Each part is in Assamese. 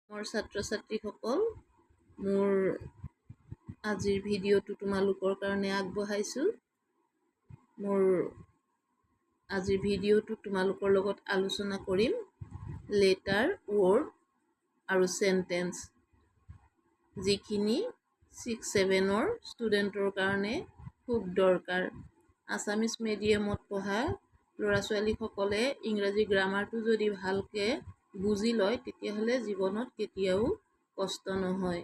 মোৰ ছাত্ৰ ছাত্ৰীসকল, মোৰ আজিৰ ভিডিঅ'টো তোমালোকৰ কাৰণে আগবঢ়াইছোঁ। মোৰ আজিৰ ভিডিঅ'টো তোমালোকৰ লগত আলোচনা কৰিম লেটাৰ, ৱৰ্ড আৰু চেণ্টেন্স, যিখিনি 6-7ৰ ষ্টুডেণ্টৰ কাৰণে খুব দৰকাৰ। আছামিজ মিডিয়ামত পঢ়া ল'ৰা ছোৱালীসকলে ইংৰাজী গ্ৰামাৰটো যদি ভালকৈ বুজি লয় তেতিয়াহ'লে জীৱনত কেতিয়াও কষ্ট নহয়।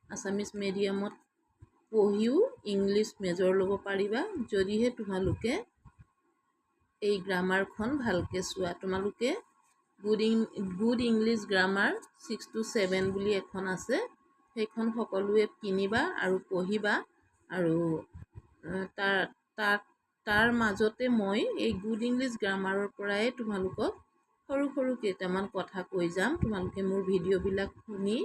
আছামিজ মিডিয়ামত পঢ়িও ইংলিছ মেজৰ ল'ব পাৰিবা যদিহে তোমালোকে এই গ্ৰামাৰখন ভালকৈ চোৱা। তোমালোকে গুড ইংলিছ গ্ৰামাৰ 6-7 বুলি এখন আছে, সেইখন সকলোৱে কিনিবা আৰু পঢ়িবা। আৰু তাৰ মাজতে মই এই গুড ইংলিছ গ্ৰামাৰৰ পৰাই তোমালোকক সৰু কেইটামান কথা কৈ যাম। তোমালোকে মোৰ ভিডিঅ'বিলাক শুনি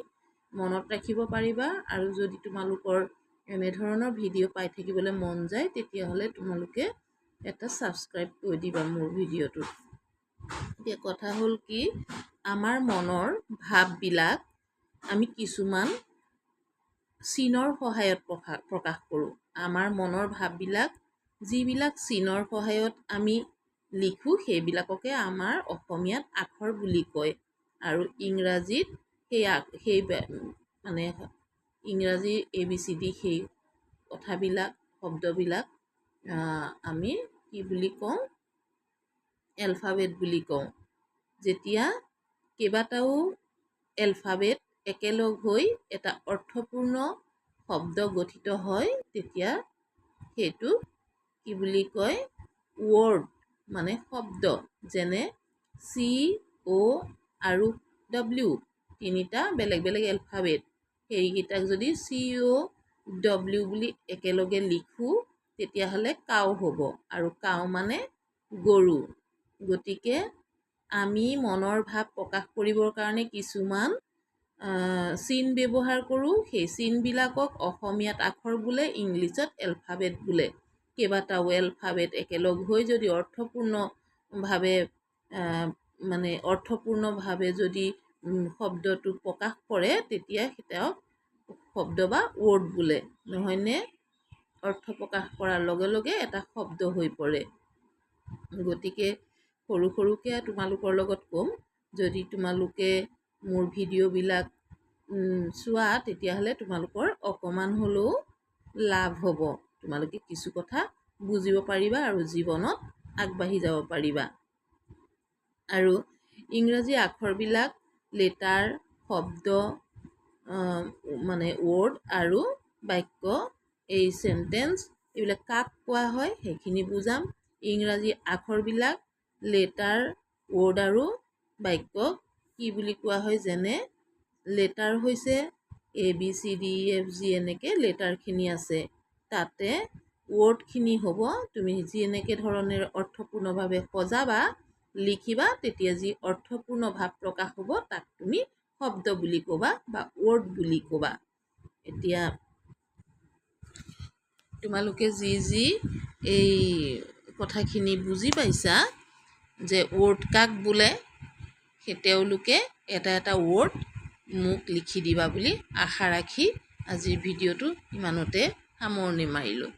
মনত ৰাখিব পাৰিবা, আৰু যদি তোমালোকৰ এনেধৰণৰ ভিডিঅ' পাই থাকিবলৈ মন যায় তেতিয়াহ'লে তোমালোকে এটা ছাবস্ক্ৰাইব কৰি দিবা মোৰ ভিডিঅ'টোত। এতিয়া কথা হ'ল কি, আমাৰ মনৰ ভাৱবিলাক আমি কিছুমান চিনৰ সহায়ত প্ৰকাশ কৰোঁ। আমাৰ মনৰ ভাৱবিলাক যিবিলাক চিনৰ সহায়ত আমি লিখোঁ সেইবিলাককে আমাৰ অসমীয়াত আখৰ বুলি কয়, আৰু ইংৰাজীত সেই মানে ইংৰাজী ABCD সেই কথাবিলাক শব্দবিলাক আমি কি বুলি কওঁ, এলফাবেট বুলি কওঁ। যেতিয়া কেইবাটাও এলফাবেট একেলগ হৈ এটা অৰ্থপূৰ্ণ শব্দ গঠিত হয় তেতিয়া সেইটো কি বুলি কয়, ৱৰ্ড মানে শব্দ। যেনে CO আৰু W, তিনিটা বেলেগ বেলেগ এলফাবেট, সেইকেইটাক যদি COW বুলি একেলগে লিখোঁ তেতিয়াহ'লে কাও হ'ব, আৰু কাও মানে গৰু। গতিকে আমি মনৰ ভাৱ প্ৰকাশ কৰিবৰ কাৰণে কিছুমান চিন ব্যৱহাৰ কৰোঁ। সেই চিনবিলাকক অসমীয়াত আখৰ বোলে, ইংলিছত এলফাবেট বোলে। কেইবাটাও এলফাবেট একেলগ হৈ যদি অৰ্থপূৰ্ণভাৱে যদি শব্দটো প্ৰকাশ কৰে তেতিয়া তেওঁক শব্দ বা ৱৰ্ড বোলে, নহয়নে? অৰ্থ প্ৰকাশ কৰাৰ লগে লগে এটা শব্দ হৈ পৰে। গতিকে সৰুকৈ তোমালোকৰ লগত ক'ম, যদি তোমালোকে মোৰ ভিডিঅ'বিলাক চোৱা তেতিয়াহ'লে তোমালোকৰ অকণমান হ'লেও লাভ হ'ব। তোমালোকে কিছু কথা বুজিব পাৰিবা আৰু জীৱনত আগবাঢ়ি যাব পাৰিবা। আৰু ইংৰাজী আখৰবিলাক লেটাৰ, শব্দ মানে ৱৰ্ড আৰু বাক্য, এই চেণ্টেন্স, এইবিলাক কাক কোৱা হয় সেইখিনি বুজাম। ইংৰাজী আখৰবিলাক লেটাৰ, ৱৰ্ড আৰু বাক্যক কি বুলি কোৱা হয়, যেনে লেটাৰ হৈছে ABCDEFG, এনেকৈ লেটাৰখিনি আছে। তাতে ৱৰ্ডখিনি হ'ব তুমি যি এনেকৈ ধৰণেৰে অৰ্থপূৰ্ণভাৱে সজাবা, লিখিবা, তেতিয়া যি অৰ্থপূৰ্ণ ভাৱ প্ৰকাশ হ'ব তাক তুমি শব্দ বুলি ক'বা বা ৱৰ্ড বুলি ক'বা। এতিয়া তোমালোকে যি এই কথাখিনি বুজি পাইছা যে ৱৰ্ড কাক বোলে, সেই তেওঁলোকে এটা ৱৰ্ড মোক লিখি দিবা বুলি আশা ৰাখি আজিৰ ভিডিঅ'টো ইমানতে সামৰণি মাৰিলোঁ।